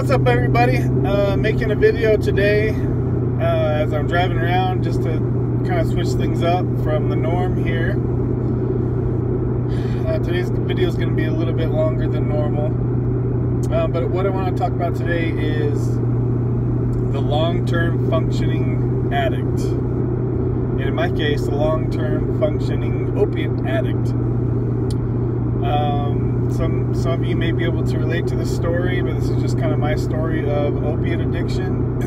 What's up, everybody? Making a video today as I'm driving around, just to kind of switch things up from the norm here. Today's video is going to be a little bit longer than normal, but what I want to talk about today is the long-term functioning addict, and in my case, the long-term functioning opiate addict. Some of you may be able to relate to this story, but this is just kind of my story of opiate addiction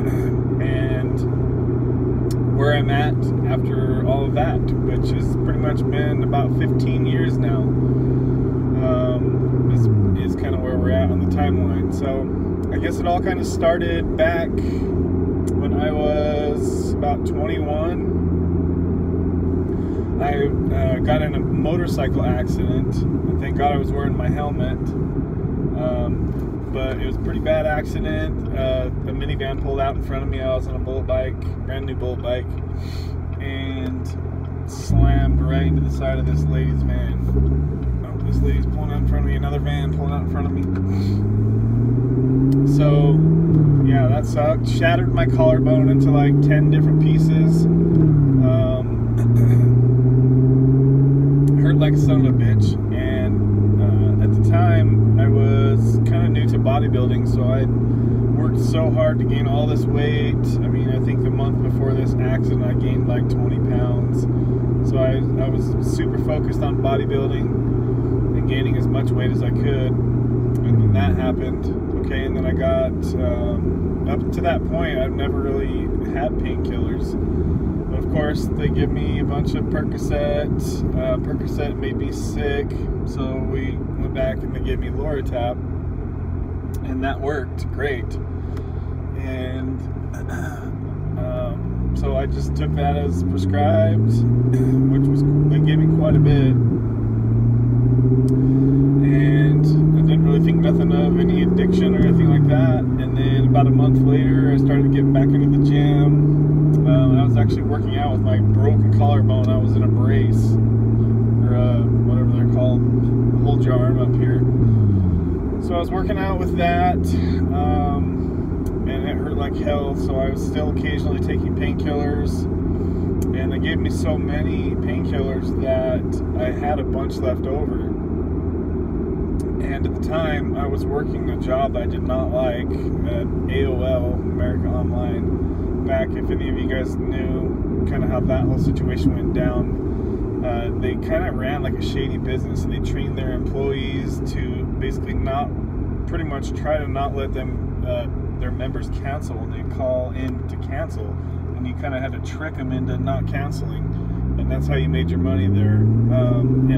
and where I'm at after all of that, which has pretty much been about 15 years now. Is kind of where we're at on the timeline. So I guess it all kind of started back when I was about 21. I got in a motorcycle accident. Thank God I was wearing my helmet. But it was a pretty bad accident. The minivan pulled out in front of me. I was on a bullet bike, brand new bullet bike, and slammed right into the side of this lady's van. Oh, this lady's pulling out in front of me, another van pulling out in front of me. So, yeah, that sucked. Shattered my collarbone into like 10 different pieces. Hurt like a son of a bitch. And at the time, I was kind of new to bodybuilding, so I worked so hard to gain all this weight. I mean, I think the month before this accident, I gained like 20 pounds. So I was super focused on bodybuilding and gaining as much weight as I could. And then that happened. Okay, and then I got, up to that point, I've never really had painkillers. But of course, they give me a bunch of Percocet. Percocet made me sick, so we went back and they gave me Loratap, and that worked great. And so I just took that as prescribed, which was, they gave me quite a bit. And I didn't really think nothing of any addiction or anything like that. And then about a month later, I started getting back into the gym. I was actually working out with my broken collarbone. I was in a brace, or whatever they're called. Hold your arm up here. So I was working out with that, and it hurt like hell. So I was still occasionally taking painkillers, and they gave me so many painkillers that I had a bunch left over. And at the time, I was working a job I did not like at AOL, America Online. Back, if any of you guys knew kind of how that whole situation went down, they kind of ran like a shady business, and they trained their employees to basically pretty much try to not let them, their members cancel when they call in to cancel, and you kind of had to trick them into not canceling, and that's how you made your money there. And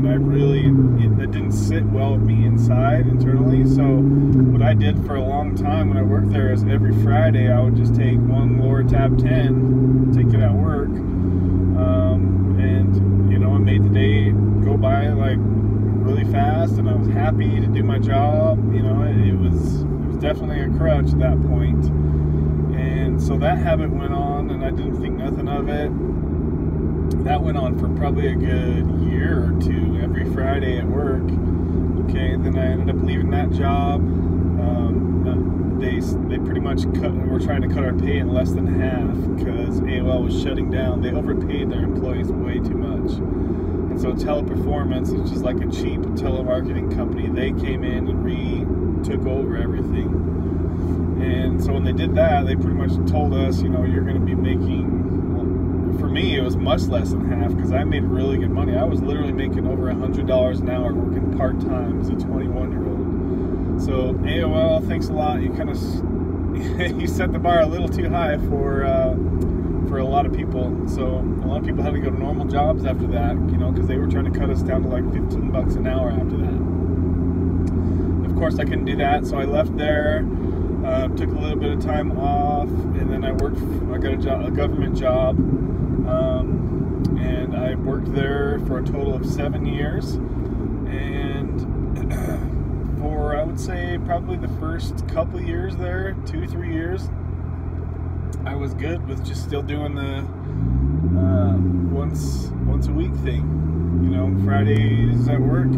that didn't sit well with me inside internally. So what I did for a long time when I worked there is every Friday I would just take one Loratap 10, take it at work, and you know, I made the day go by like really fast, and I was happy to do my job. You know, it was definitely a crutch at that point. And so that habit went on, and I didn't think nothing of it. That went on for probably a good year or two, every Friday at work. Okay, and then I ended up leaving that job. They pretty much were trying to cut our pay in less than half because AOL was shutting down. They overpaid their employees way too much. And so Teleperformance, which is like a cheap telemarketing company, they came in and took over everything. And so when they did that, they pretty much told us, you know, you're going to be making... For me, it was much less than half because I made really good money. I was literally making over $100 an hour working part-time as a 21-year-old. So AOL, thanks a lot. You kind of you set the bar a little too high for a lot of people. So a lot of people had to go to normal jobs after that, you know, because they were trying to cut us down to like 15 bucks an hour after that. Of course, I couldn't do that, so I left there. Took a little bit of time off, and then I got a government job. And I worked there for a total of 7 years, and for, I would say, probably the first couple of years there, 2-3 years, I was good with just still doing the once a week thing, you know, Fridays at work.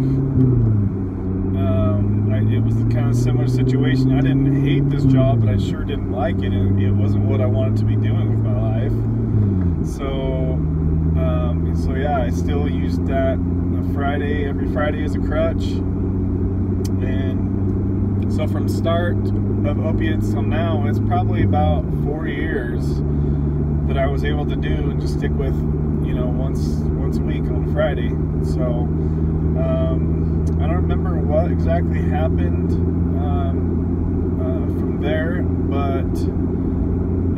it was the kind of similar situation. I didn't hate this job, but I sure didn't like it, and it wasn't what I wanted to be doing with my life. So yeah, I still used that every Friday as a crutch. And so from start of opiates till now, it's probably about 4 years that I was able to do and just stick with, once a week on Friday. So I don't remember what exactly happened from there, but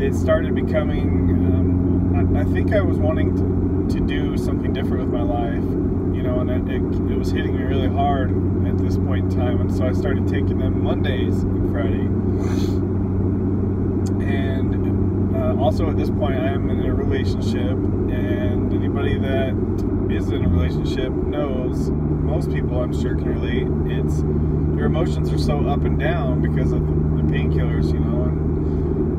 it started becoming, I think I was wanting to do something different with my life, and it was hitting me really hard at this point in time, and so I started taking them Mondays and Friday. And also at this point I am in a relationship, and anybody that is in a relationship knows, most people I'm sure can relate, it's your emotions are so up and down because of the painkillers,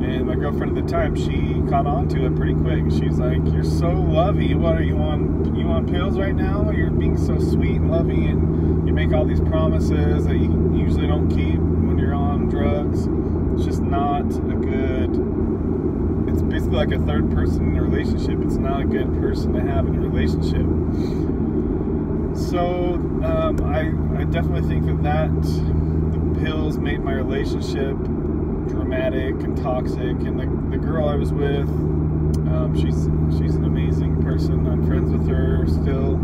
and my girlfriend at the time, she caught on to it pretty quick. She's like, "You're so lovey. What are you on? You on pills right now? You're being so sweet and lovey, and you make all these promises that you usually don't keep when you're on drugs. It's just not a good. It's basically like a third person in a relationship. It's not a good person to have in a relationship." So I definitely think that the pills made my relationship dramatic and toxic, and the girl I was with, she's an amazing person. I'm friends with her still.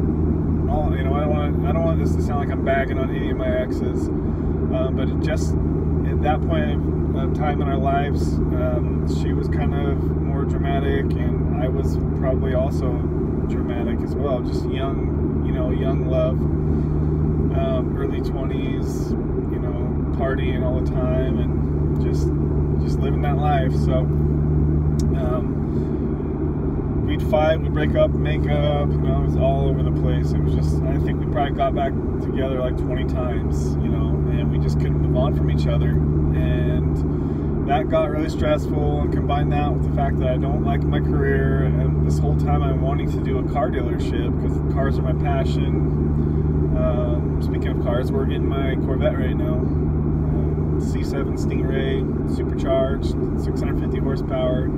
I don't want this to sound like I'm bagging on any of my exes, but it just at that point of time in our lives, she was kind of more dramatic, and I was probably also dramatic as well. Just young love, early 20s, partying all the time and just living that life. So we'd fight, we'd break up, make up, it was all over the place. It was just, I think we probably got back together like 20 times, and we just couldn't move on from each other. And that got really stressful, and combine that with the fact that I don't like my career, and this whole time I'm wanting to do a car dealership because cars are my passion. Speaking of cars, we're in my Corvette right now. C7 Stingray, supercharged, 650 horsepower.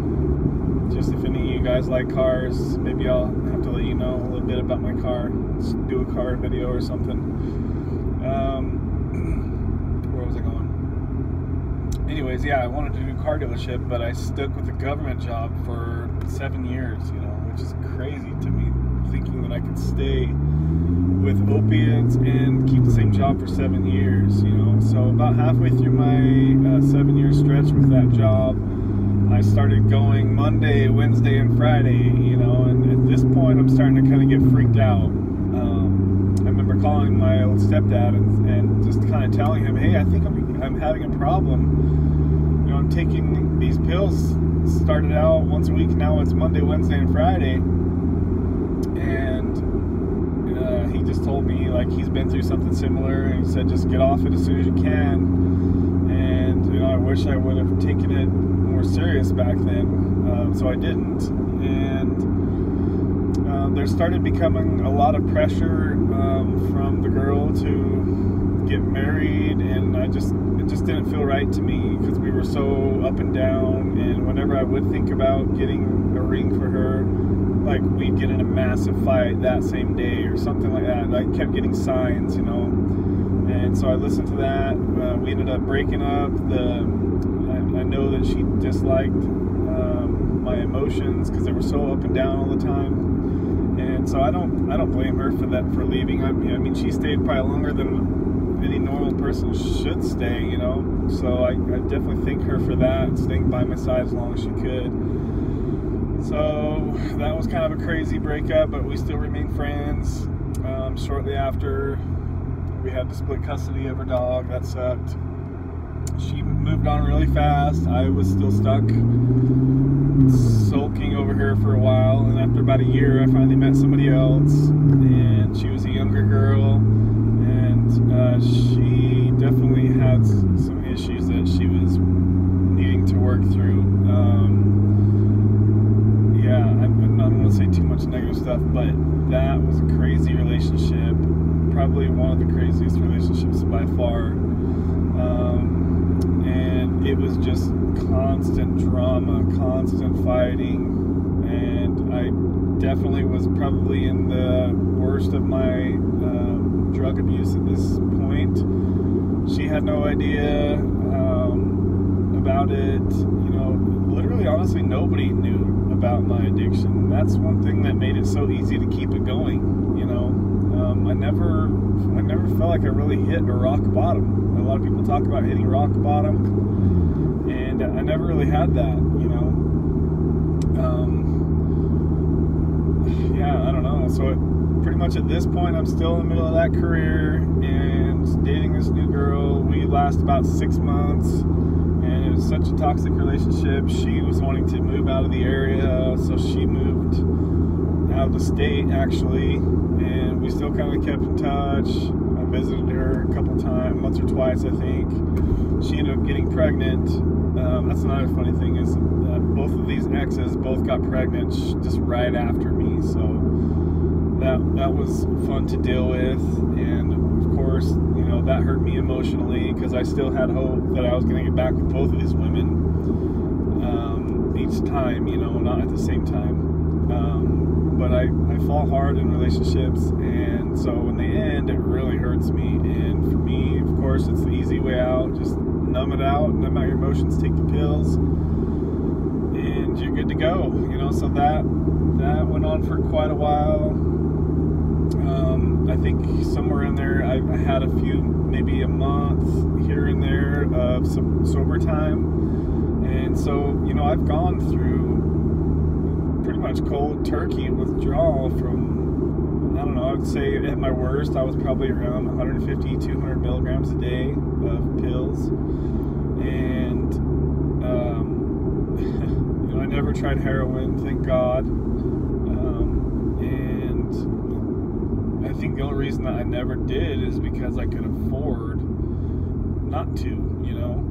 Just if any of you guys like cars, maybe I'll have to let you know a little bit about my car. Let's do a car video or something. Where was I going? Anyways, yeah, I wanted to do a car dealership, but I stuck with a government job for 7 years, which is crazy to me, thinking that I could stay with opiates and keep the same job for 7 years, So about halfway through my 7-year stretch with that job, I started going Monday, Wednesday, and Friday, and at this point I'm starting to kind of get freaked out. I remember calling my old stepdad and just kind of telling him, "Hey, I think I'm having a problem. I'm taking these pills, started out once a week, now it's Monday, Wednesday, and Friday." And he just told me like he's been through something similar, and he said just get off it as soon as you can. And I wish I would have taken it more serious back then, so I didn't. And there started becoming a lot of pressure from the girl to get married, and it just didn't feel right to me because we were so up and down. And whenever I would think about getting a ring for her, like we'd get in a massive fight that same day or something like that. I kept getting signs, and so I listened to that. We ended up breaking up. I know that she disliked my emotions because they were so up and down all the time, and so I don't blame her for leaving. I mean she stayed probably longer than any normal person should stay, So I definitely thank her for that, staying by my side as long as she could. So that was kind of a crazy breakup, but we still remain friends. Shortly after, we had to split custody of her dog. That sucked. She moved on really fast. I was still stuck sulking over her for a while, and after about a year I finally met somebody else, and she was a younger girl, and she definitely had some issues that she was needing to work through. Yeah, I don't want to say too much negative stuff, but that was a crazy relationship, probably one of the craziest relationships by far. And it was just constant drama, constant fighting, and I definitely was probably in the worst of my drug abuse at this point. She had no idea about it. You know, literally, honestly, nobody knew about my addiction. That's one thing that made it so easy to keep it going. You know, I never felt like I really hit a rock bottom. A lot of people talk about hitting rock bottom, and I never really had that. You know, yeah, I don't know. So pretty much at this point, I'm still in the middle of that career and dating this new girl. We last about 6 months, and it was such a toxic relationship. She was wanting to move out of the area, so she moved out of the state actually, and we still kind of kept in touch. I visited her a couple times, once or twice I think. She ended up getting pregnant. That's another funny thing is both of these exes both got pregnant just right after me, so that was fun to deal with. And of course, you know, that hurt me emotionally because I still had hope that I was going to get back with both of these women each time, you know, not at the same time. But I fall hard in relationships, and so when they end, it really hurts me. And for me, of course, it's the easy way out. Just numb it out, numb out your emotions, take the pills, and you're good to go. You know, so that went on for quite a while. I think somewhere in there, I had a few, maybe a month here and there of some sober time. And so, you know, I've gone through pretty much cold turkey withdrawal from, I don't know, I would say at my worst, I was probably around 150, 200 milligrams a day of pills. And, you know, I never tried heroin, thank God. I think the only reason that I never did is because I could afford not to, you know.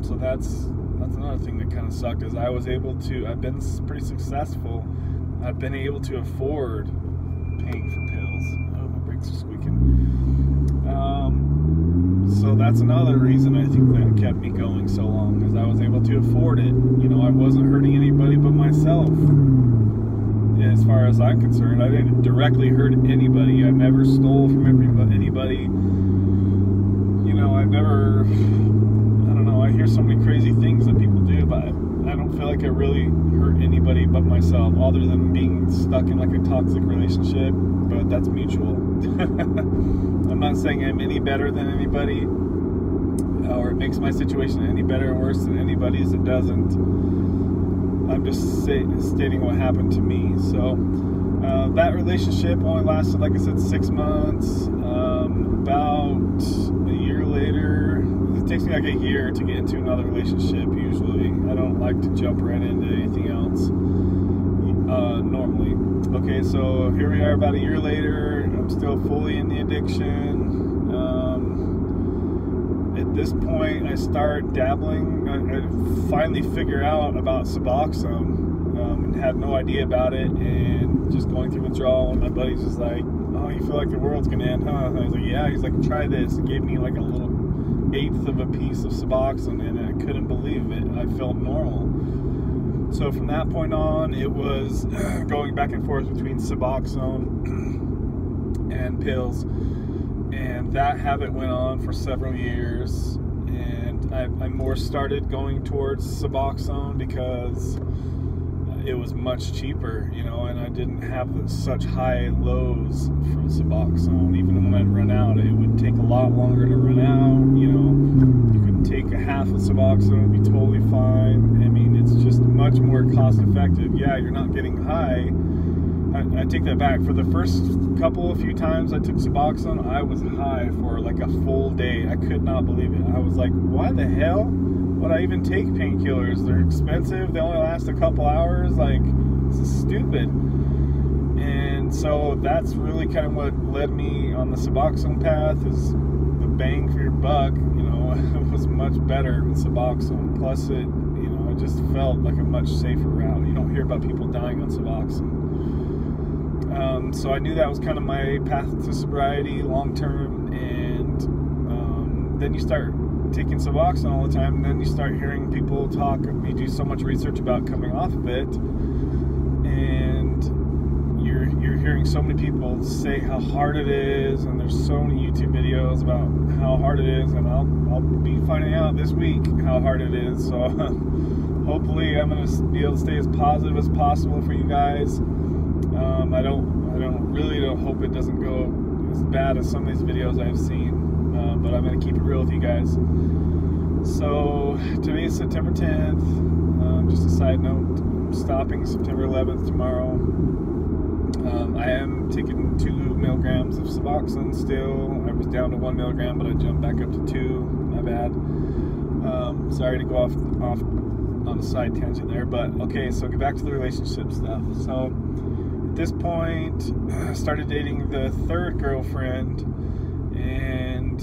So that's another thing that kind of sucked, is I was able to, I've been pretty successful. I've been able to afford paying for pills. Oh, my brakes are squeaking. So that's another reason I think that kept me going so long, is I was able to afford it. You know, I wasn't hurting anybody but myself. As far as I'm concerned, I didn't directly hurt anybody. I never stole from anybody. You know, I never, I don't know, I hear so many crazy things that people do, but I don't feel like I really hurt anybody but myself, other than being stuck in like a toxic relationship, but that's mutual. I'm not saying I'm any better than anybody, or it makes my situation any better or worse than anybody's. It doesn't. I'm just stating what happened to me. So that relationship only lasted, like I said, 6 months. About a year later, it takes me like a year to get into another relationship usually. I don't like to jump right into anything else normally. Okay, so here we are about a year later. I'm still fully in the addiction. At this point, I start dabbling. I finally figure out about Suboxone, and had no idea about it, and just going through withdrawal. And my buddy's just like, "Oh, you feel like the world's gonna end, huh?" And I was like, "Yeah." He's like, "Try this." He gave me like a little 1/8 of a piece of Suboxone, and I couldn't believe it. I felt normal. So from that point on, it was going back and forth between Suboxone and pills. And that habit went on for several years, and I more started going towards Suboxone because it was much cheaper, you know, and I didn't have such high lows from Suboxone. Even when I'd run out, it would take a lot longer to run out. You know, you could take a half of Suboxone and be totally fine. I mean, it's just much more cost effective. Yeah, you're not getting high. I take that back. For the first few times I took Suboxone, I was high for like a full day. I could not believe it. I was like, why the hell would I even take painkillers? They're expensive. They only last a couple hours. Like, this is stupid. And so that's really kind of what led me on the Suboxone path, is the bang for your buck. You know, it was much better with Suboxone. Plus it, you know, it just felt like a much safer route. You don't hear about people dying on Suboxone. So I knew that was kind of my path to sobriety long term, and then you start taking Suboxone all the time, and then you start hearing people talk. You do so much research about coming off of it, and you're hearing so many people say how hard it is, and there's so many YouTube videos about how hard it is, and I'll be finding out this week how hard it is. So hopefully I'm gonna be able to stay as positive as possible for you guys. I really don't hope it doesn't go as bad as some of these videos I've seen, but I'm gonna keep it real with you guys. So today is September 10th. Just a side note, I'm stopping September 11th tomorrow. I am taking 2 milligrams of Suboxone still. I was down to 1 milligram, but I jumped back up to 2. My bad. Sorry to go off on a side tangent there, but okay. So get back to the relationship stuff. So at this point, I started dating the 3rd girlfriend, and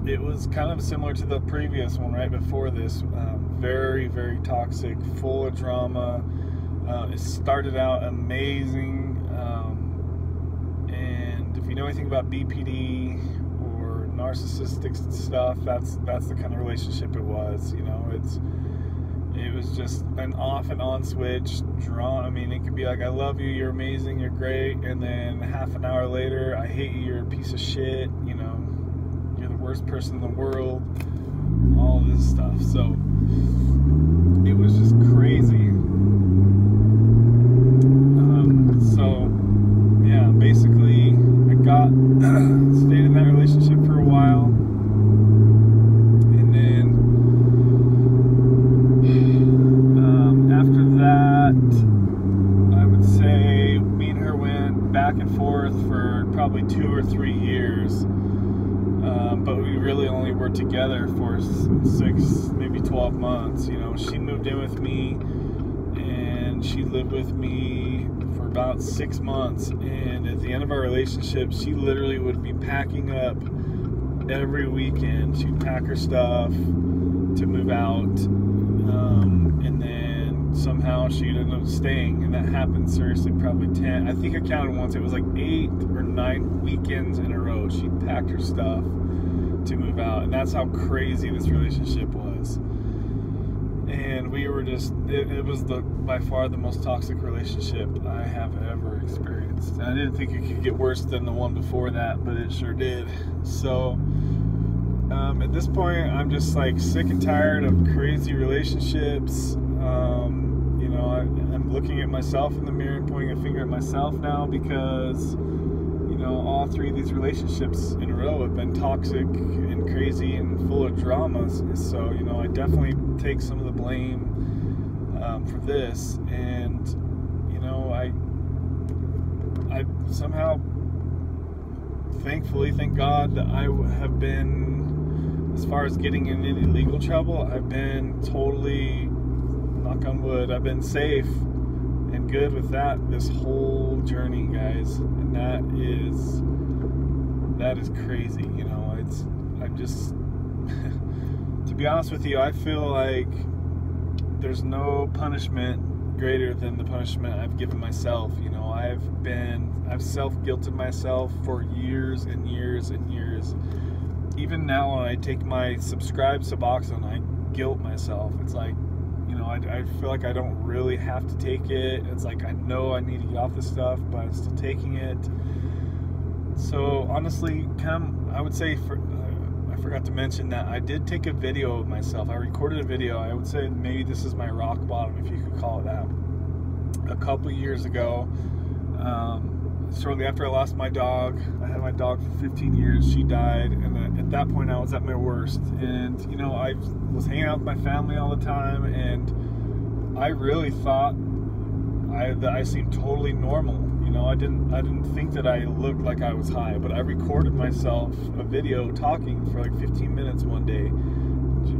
it was kind of similar to the previous one right before this. Very, very toxic, full of drama. It started out amazing, and if you know anything about BPD or narcissistic stuff, that's the kind of relationship it was. You know, it was just an off and on switch. I mean, it could be like, I love you, you're amazing, you're great, and then half an hour later, I hate you, you're a piece of shit, you know, you're the worst person in the world, all this stuff. So it was just crazy. So yeah, basically I stayed in that relationship for a while, and then after that, I would say me and her went back and forth for probably 2 or 3 years, but we really only were together for 6, maybe 12 months. You know, she moved in with me, and she lived with me for about 6 months, and at the end of our relationship, she literally would be packing up every weekend. She'd pack her stuff to move out, and then somehow she'd end up staying, and that happened seriously probably 10, I think I counted once, it was like 8 or 9 weekends in a row she'd packed her stuff to move out. And that's how crazy this relationship was. And we were just, it was by far the most toxic relationship I have ever experienced. And I didn't think it could get worse than the one before that, but it sure did. So at this point, I'm just like sick and tired of crazy relationships. You know, I'm looking at myself in the mirror and pointing a finger at myself now, because you know, all 3 of these relationships in a row have been toxic and crazy and full of dramas. So, you know, I definitely take some of the blame for this. And, you know, I somehow, thankfully, thank God, that I have been, as far as getting in any legal trouble, I've been totally, knock on wood, I've been safe and good with that this whole journey, guys. And that is crazy. You know, I'm just to be honest with you, I feel like there's no punishment greater than the punishment I've given myself. You know, I've self-guilted myself for years and years and years. Even now, when I take my subscribed Suboxone, I guilt myself. It's like, you know, I feel like I don't really have to take it. It's like, I know I need to get off this stuff, but I'm still taking it. So honestly, I would say, I forgot to mention that I did take a video of myself. I recorded a video. I would say maybe this is my rock bottom, if you could call it that. A couple years ago, shortly after I lost my dog. I had my dog for 15 years. She died, and at that point I was at my worst. And you know, I was hanging out with my family all the time, and I really thought that I seemed totally normal. You know, I didn't think that I looked like I was high, but I recorded myself a video talking for like 15 minutes one day.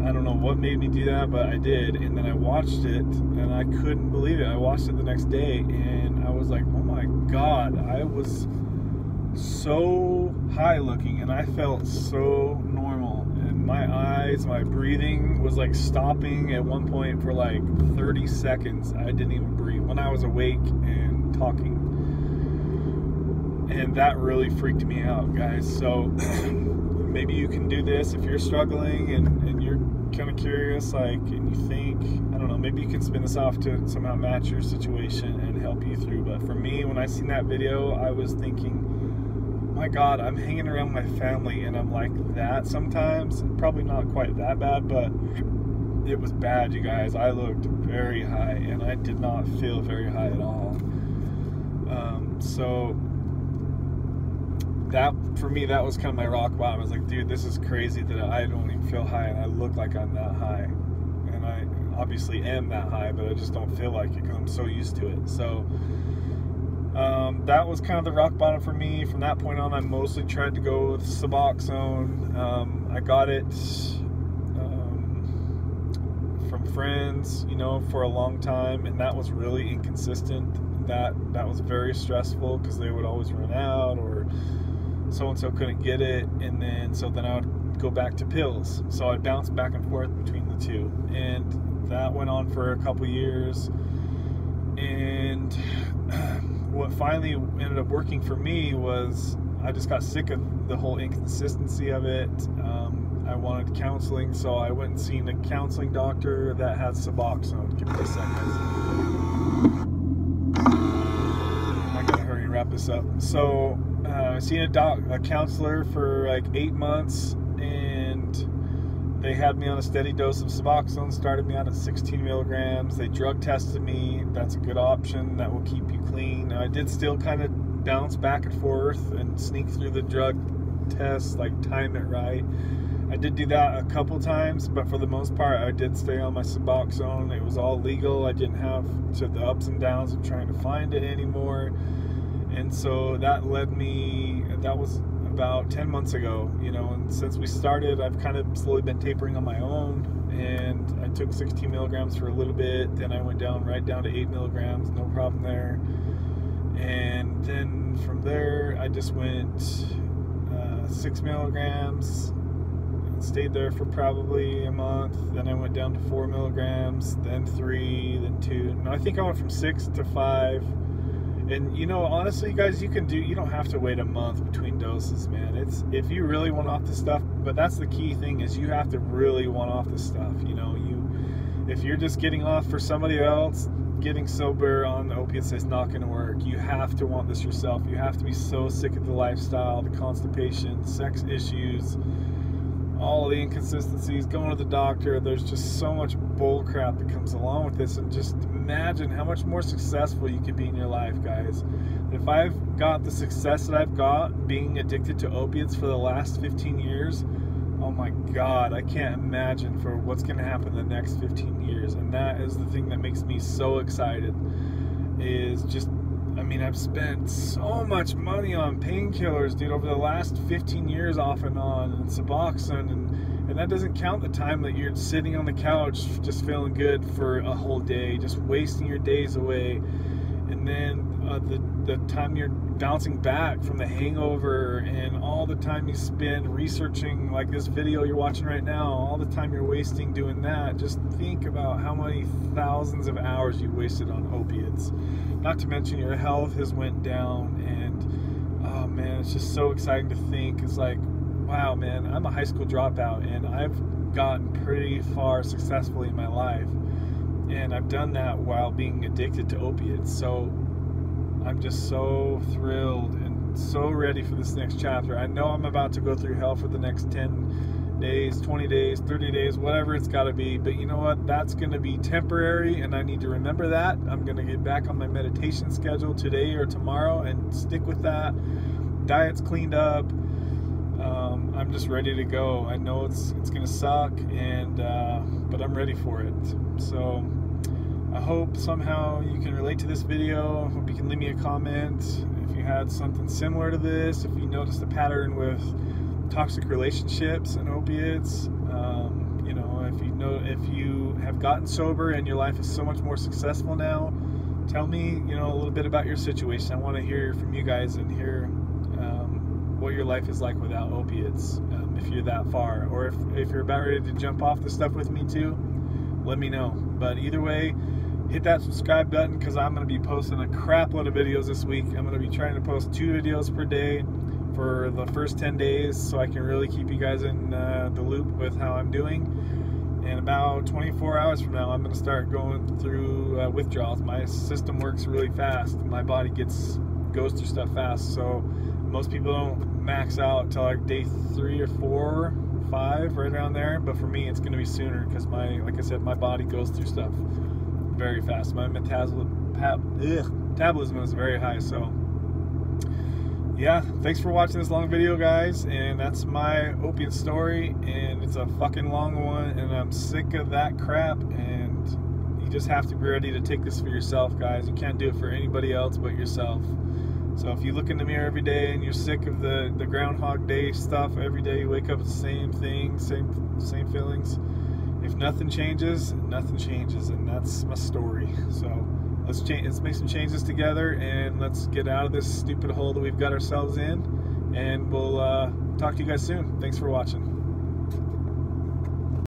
I don't know what made me do that, but I did. And then I watched it, and I couldn't believe it. I watched it the next day, and I was like, oh my God, I was so high looking, and I felt so normal. And my eyes, my breathing was like stopping at one point for like 30 seconds. I didn't even breathe when I was awake and talking. And that really freaked me out, guys. So maybe you can do this if you're struggling and you're kind of curious, like, and you think, I don't know, maybe you can spin this off to somehow match your situation and help you through. But for me, when I seen that video, I was thinking, my God, I'm hanging around my family and I'm like that sometimes. Probably not quite that bad, but it was bad, you guys. I looked very high and I did not feel very high at all. So that, for me, that was kind of my rock bottom. I was like, dude, this is crazy that I don't even feel high and I look like I'm that high. And I obviously am that high, but I just don't feel like it because I'm so used to it. So that was kind of the rock bottom for me. From that point on, I mostly tried to go with Suboxone. I got it from friends, you know, for a long time, and that was really inconsistent. That was very stressful because they would always run out, or so-and-so couldn't get it, and then I would go back to pills. So I'd bounce back and forth between the two, and that went on for a couple years. And what finally ended up working for me was I just got sick of the whole inconsistency of it. I wanted counseling, so I went and seen a counseling doctor that has Suboxone. Give me a second. I gotta hurry and wrap this up. So I seen a counselor for like 8 months, and they had me on a steady dose of Suboxone, started me out at 16 milligrams. They drug tested me. That's a good option. That will keep you clean. I did still kind of bounce back and forth and sneak through the drug tests, like time it right. I did do that a couple times, but for the most part, I did stay on my Suboxone. It was all legal. I didn't have to the ups and downs of trying to find it anymore. And so that led me, that was about 10 months ago, you know, and since we started, I've kind of slowly been tapering on my own, and I took 16 milligrams for a little bit, then I went right down to 8 milligrams, no problem there. And then from there, I just went 6 milligrams, stayed there for probably a month. Then I went down to 4 milligrams, then 3, then 2. No, I think I went from 6 to 5. And you know, honestly, guys, you don't have to wait a month between doses, man. It's, if you really want off this stuff, but that's the key thing, is you have to really want off this stuff. You know, if you're just getting off for somebody else, getting sober on the opiates is not going to work. You have to want this yourself. You have to be so sick of the lifestyle, the constipation, sex issues, all the inconsistencies, going to the doctor. There's just so much bull crap that comes along with this, and just imagine how much more successful you could be in your life, guys. If I've got the success that I've got being addicted to opiates for the last 15 years, oh my God, I can't imagine for what's going to happen in the next 15 years. And that is the thing that makes me so excited, is just, I mean, I've spent so much money on painkillers, dude, over the last 15 years off and on, and Suboxone, and that doesn't count the time that you're sitting on the couch just feeling good for a whole day, just wasting your days away. And then the time you're bouncing back from the hangover, and all the time you spend researching, like this video you're watching right now, all the time you're wasting doing that. Just think about how many thousands of hours you wasted on opiates. Not to mention your health has went down, and oh man, it's just so exciting to think. It's like, wow, man, I'm a high school dropout, and I've gotten pretty far successfully in my life, and I've done that while being addicted to opiates. So I'm just so thrilled and so ready for this next chapter. I know I'm about to go through hell for the next 10 days, 20 days, 30 days, whatever it's got to be. But you know what? That's going to be temporary, and I need to remember that. I'm going to get back on my meditation schedule today or tomorrow and stick with that. Diet's cleaned up. I'm just ready to go. I know it's going to suck, but I'm ready for it. So I hope somehow you can relate to this video. I hope you can leave me a comment if you had something similar to this, if you noticed a pattern with toxic relationships and opiates. You know, if you have gotten sober and your life is so much more successful now, tell me, you know, a little bit about your situation. I want to hear from you guys and hear what your life is like without opiates. if you're that far, or if you're about ready to jump off the stuff with me too, let me know. But either way, hit that subscribe button, because I'm going to be posting a crap load of videos this week. I'm going to be trying to post 2 videos per day for the first 10 days, so I can really keep you guys in the loop with how I'm doing. And about 24 hours from now, I'm going to start going through withdrawals. My system works really fast. My body goes through stuff fast, so most people don't max out until like day 3 or 4, 5, right around there. But for me, it's going to be sooner, because like I said, my body goes through stuff very fast. My metabolism is very high. So yeah, thanks for watching this long video, guys, and that's my opiate story, and it's a fucking long one, and I'm sick of that crap, and you just have to be ready to take this for yourself, guys. You can't do it for anybody else but yourself. So if you look in the mirror every day and you're sick of the Groundhog Day stuff, every day you wake up with the same thing, same feelings, if nothing changes, nothing changes, and that's my story. So let's make some changes together, and let's get out of this stupid hole that we've got ourselves in, and we'll talk to you guys soon. Thanks for watching.